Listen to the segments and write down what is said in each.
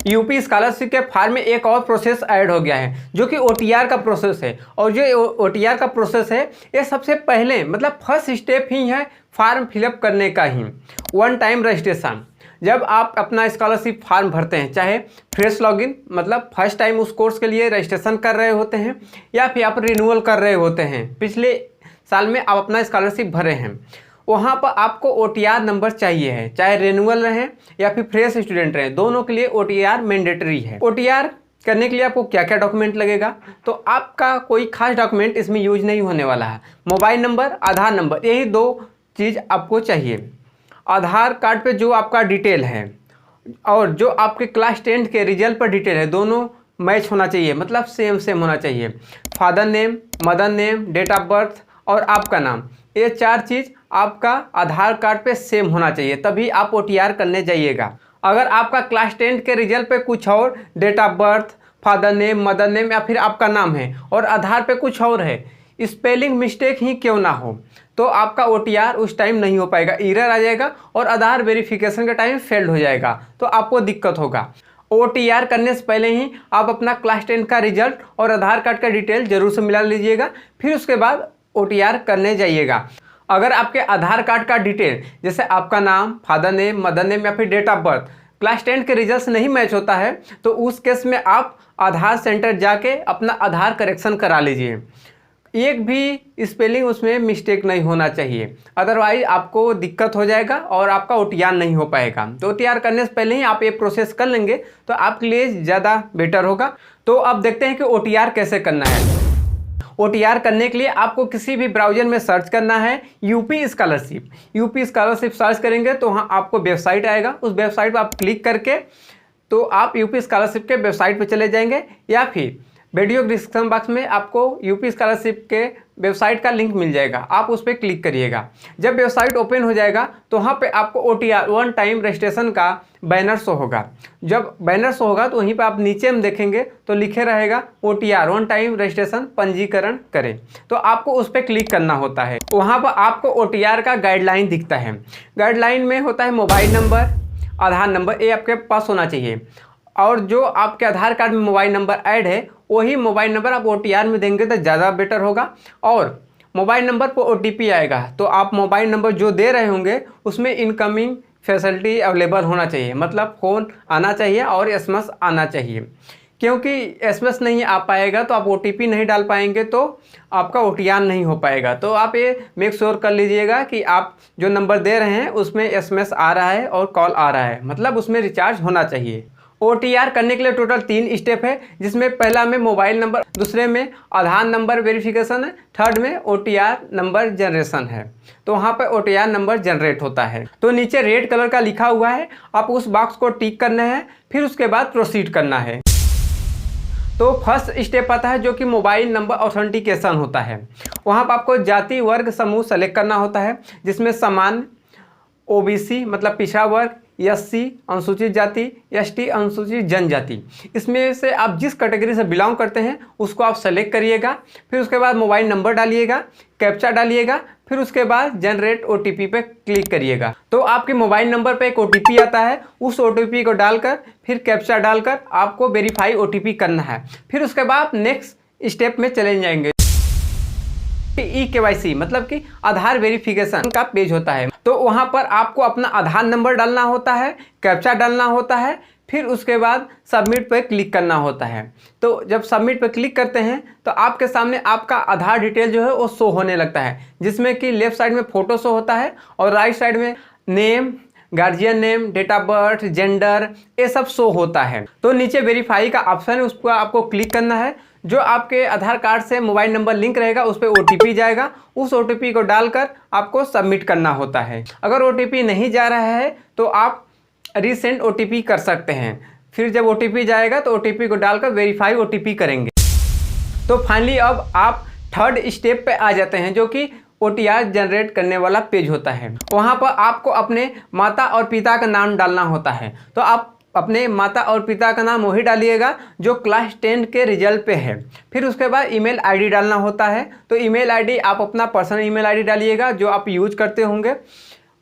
UP scholarship के form में एक और प्रोसेस ऐड हो गया है जो कि ओटीआर का प्रोसेस है। और जो ओटीआर का प्रोसेस है ये सबसे पहले मतलब फर्स्ट स्टेप ही है फॉर्म फिलअप करने का ही, वन टाइम रजिस्ट्रेशन। जब आप अपना स्कॉलरशिप फॉर्म भरते हैं, चाहे फ्रेश लॉगिन मतलब फर्स्ट टाइम उस कोर्स के लिए रजिस्ट्रेशन कर रहे होते हैं या फिर आप रिन्यूअल कर रहे होते हैं, पिछले साल में आप अपना स्कॉलरशिप भरे हैं, वहाँ पर आपको ओटीआर नंबर चाहिए है। चाहे रिन्यूअल रहें या फिर फ्रेश स्टूडेंट रहें, दोनों के लिए ओटीआर मैंडेटरी है। ओटीआर करने के लिए आपको क्या क्या डॉक्यूमेंट लगेगा, तो आपका कोई खास डॉक्यूमेंट इसमें यूज नहीं होने वाला है। मोबाइल नंबर, आधार नंबर, यही दो चीज़ आपको चाहिए। आधार कार्ड पे जो आपका डिटेल है और जो आपके क्लास 10 के रिजल्ट पर डिटेल है, दोनों मैच होना चाहिए, मतलब सेम सेम होना चाहिए। Father name, mother name, date of birth और आपका नाम, ये चार चीज़ आपका आधार कार्ड पे सेम होना चाहिए, तभी आप ओटीआर करने जाइएगा। अगर आपका क्लास 10 के रिजल्ट पे कुछ और, date of birth, father name, mother name या फिर आपका नाम है और आधार पे कुछ और है, स्पेलिंग मिस्टेक ही क्यों ना हो, तो आपका ओटीआर उस टाइम नहीं हो पाएगा, एरर आ जाएगा और आधार वेरिफिकेशन का टाइम फेल्ड हो जाएगा, तो आपको दिक्कत होगा। ओटीआर करने से पहले ही आप अपना क्लास 10 का रिजल्ट और आधार कार्ड का डिटेल जरूर से मिला लीजिएगा, फिर उसके बाद ओटीआर करने जाइएगा। अगर आपके आधार कार्ड का डिटेल जैसे आपका नाम, फादर नेम, मदर नेम या फिर डेट ऑफ बर्थ क्लास 10 के रिजल्ट से नहीं मैच होता है, तो उस केस में आप आधार सेंटर जाके अपना आधार करेक्शन करा लीजिए। एक भी स्पेलिंग उसमें मिस्टेक नहीं होना चाहिए, अदरवाइज आपको दिक्कत हो जाएगा और आपका ओटीआर नहीं हो पाएगा। तो ओटीआर करने से पहले ही आप ये प्रोसेस कर लेंगे तो आपके लिए ज़्यादा बेटर होगा। तो अब देखते हैं कि ओटीआर कैसे करना है। ओटीआर करने के लिए आपको किसी भी ब्राउज़र में सर्च करना है UP scholarship. UP scholarship search करेंगे तो वहाँ आपको वेबसाइट आएगा, उस वेबसाइट पर आप क्लिक करके तो आप यूपी स्कॉलरशिप के वेबसाइट पर चले जाएंगे, या फिर वीडियो डिस्क्रिप्शन बॉक्स में आपको यूपी स्कॉलरशिप के वेबसाइट का लिंक मिल जाएगा, आप उस पर क्लिक करिएगा। जब वेबसाइट ओपन हो जाएगा तो वहाँ पे आपको ओटीआर वन टाइम रजिस्ट्रेशन का बैनर शो होगा। जब बैनर शो होगा तो वहीं पे आप नीचे में देखेंगे तो लिखे रहेगा ओटीआर वन टाइम रजिस्ट्रेशन पंजीकरण करें, तो आपको उस पर क्लिक करना होता है। वहाँ पर आपको ओटीआर का गाइडलाइन दिखता है। गाइडलाइन में होता है मोबाइल नंबर, आधार नंबर, ये आपके पास होना चाहिए, और जो आपके आधार कार्ड में मोबाइल नंबर ऐड है वही मोबाइल नंबर आप ओटीआर में देंगे तो ज़्यादा बेटर होगा। और मोबाइल नंबर पर ओटीपी आएगा, तो आप मोबाइल नंबर जो दे रहे होंगे उसमें इनकमिंग फैसिलिटी अवेलेबल होना चाहिए, मतलब फ़ोन आना चाहिए और एसएमएस आना चाहिए, क्योंकि एसएमएस नहीं आ पाएगा तो आप ओटीपी नहीं डाल पाएंगे तो आपका ओटीआर नहीं हो पाएगा। तो आप ये मेक श्योर कर लीजिएगा कि आप जो नंबर दे रहे हैं उसमें एसएमएस आ रहा है और कॉल आ रहा है, मतलब उसमें रिचार्ज होना चाहिए। ओटीआर करने के लिए टोटल 3 स्टेप है, जिसमें पहला में मोबाइल नंबर, दूसरे में आधार नंबर वेरिफिकेशन है, थर्ड में ओटीआर नंबर जनरेशन है। तो वहाँ पर ओटीआर नंबर जनरेट होता है। तो नीचे रेड कलर का लिखा हुआ है, आप उस बॉक्स को टिक करना है, फिर उसके बाद प्रोसीड करना है। तो फर्स्ट स्टेप आता है जो कि मोबाइल नंबर ऑथेंटिकेशन होता है। वहाँ पर आपको जाति वर्ग समूह सेलेक्ट करना होता है, जिसमें सामान्य, ओबीसी मतलब पिछड़ा वर्ग, एससी अनुसूचित जाति, एसटी अनुसूचित जनजाति, इसमें से आप जिस कैटेगरी से बिलोंग करते हैं उसको आप सेलेक्ट करिएगा। फिर उसके बाद मोबाइल नंबर डालिएगा, कैप्चा डालिएगा, फिर उसके बाद जनरेट ओटीपी पे क्लिक करिएगा। तो आपके मोबाइल नंबर पे एक ओटीपी आता है, उस ओटीपी को डालकर फिर कैप्चा डालकर आपको वेरीफाई ओटीपी करना है। फिर उसके बाद नेक्स्ट स्टेप में चले जाएंगे। ई-केवाईसी मतलब कि आधार वेरिफिकेशन का पेज होता है, तो वहां पर आपको अपना आधार नंबर डालना होता है, कैप्चा डालना होता है, फिर उसके बाद सबमिट पर क्लिक करना होता है। तो जब सबमिट पर क्लिक करते हैं तो आपके सामने आपका आधार डिटेल जो है वो शो होने लगता है, जिसमें कि लेफ्ट साइड में फोटो शो होता है और राइट साइड में name, guardian name, date of birth, gender, ये सब शो होता है। तो नीचे वेरीफाई का ऑप्शन है, उस पर आपको क्लिक करना है। जो आपके आधार कार्ड से मोबाइल नंबर लिंक रहेगा उस पर ओटीपी जाएगा, उस ओटीपी को डालकर आपको सबमिट करना होता है। अगर ओटीपी नहीं जा रहा है तो आप रीसेंड ओटीपी कर सकते हैं। फिर जब ओटीपी जाएगा तो ओटीपी को डालकर वेरीफाई ओटीपी करेंगे। तो फाइनली अब आप थर्ड स्टेप पे आ जाते हैं, जो कि ओटीआर जनरेट करने वाला पेज होता है। वहाँ पर आपको अपने माता और पिता का नाम डालना होता है। तो आप अपने माता और पिता का नाम वही डालिएगा जो क्लास 10 के रिजल्ट पे है। फिर उसके बाद ईमेल आईडी डालना होता है। तो ईमेल आईडी आप अपना पर्सनल ईमेल आईडी डालिएगा जो आप यूज करते होंगे।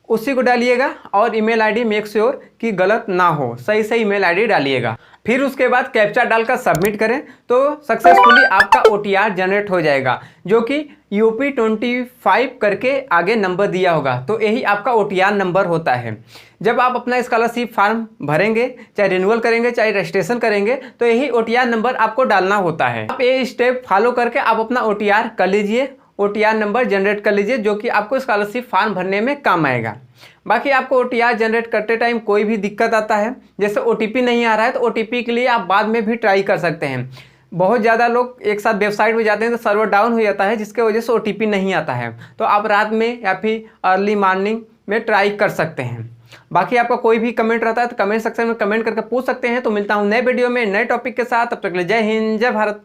उसी को डालिएगा और ईमेल आईडी मेक श्योर कि गलत ना हो, सही सही ईमेल आईडी डालिएगा। फिर उसके बाद कैप्चा डालकर सबमिट करें तो सक्सेसफुली आपका OTR जनरेट हो जाएगा, जो कि UP25 करके आगे नंबर दिया होगा। तो यही आपका OTR नंबर होता है। जब आप अपना स्कॉलरशिप फॉर्म भरेंगे, चाहे रिन्यूअल करेंगे चाहे रजिस्ट्रेशन करेंगे, तो यही OTR नंबर आपको डालना होता है। आप ये स्टेप फॉलो करके आप अपना OTR कर लीजिए, OTR नंबर जनरेट कर लीजिए, जो कि आपको स्कॉलरशिप फॉर्म भरने में काम आएगा। बाकी आपको OTR जनरेट करते टाइम कोई भी दिक्कत आता है, जैसे OTP नहीं आ रहा है, तो OTP के लिए आप बाद में भी ट्राई कर सकते हैं। बहुत ज़्यादा लोग एक साथ वेबसाइट में जाते हैं तो सर्वर डाउन हो जाता है, जिसके वजह से OTP नहीं आता है। तो आप रात में या फिर अर्ली मॉर्निंग में ट्राई कर सकते हैं। बाकी आपका कोई भी कमेंट रहता है तो कमेंट सेक्शन में कमेंट करके पूछ सकते हैं। तो मिलता हूँ नए वीडियो में नए टॉपिक के साथ, तब तक के लिए जय हिंद, जय भारत।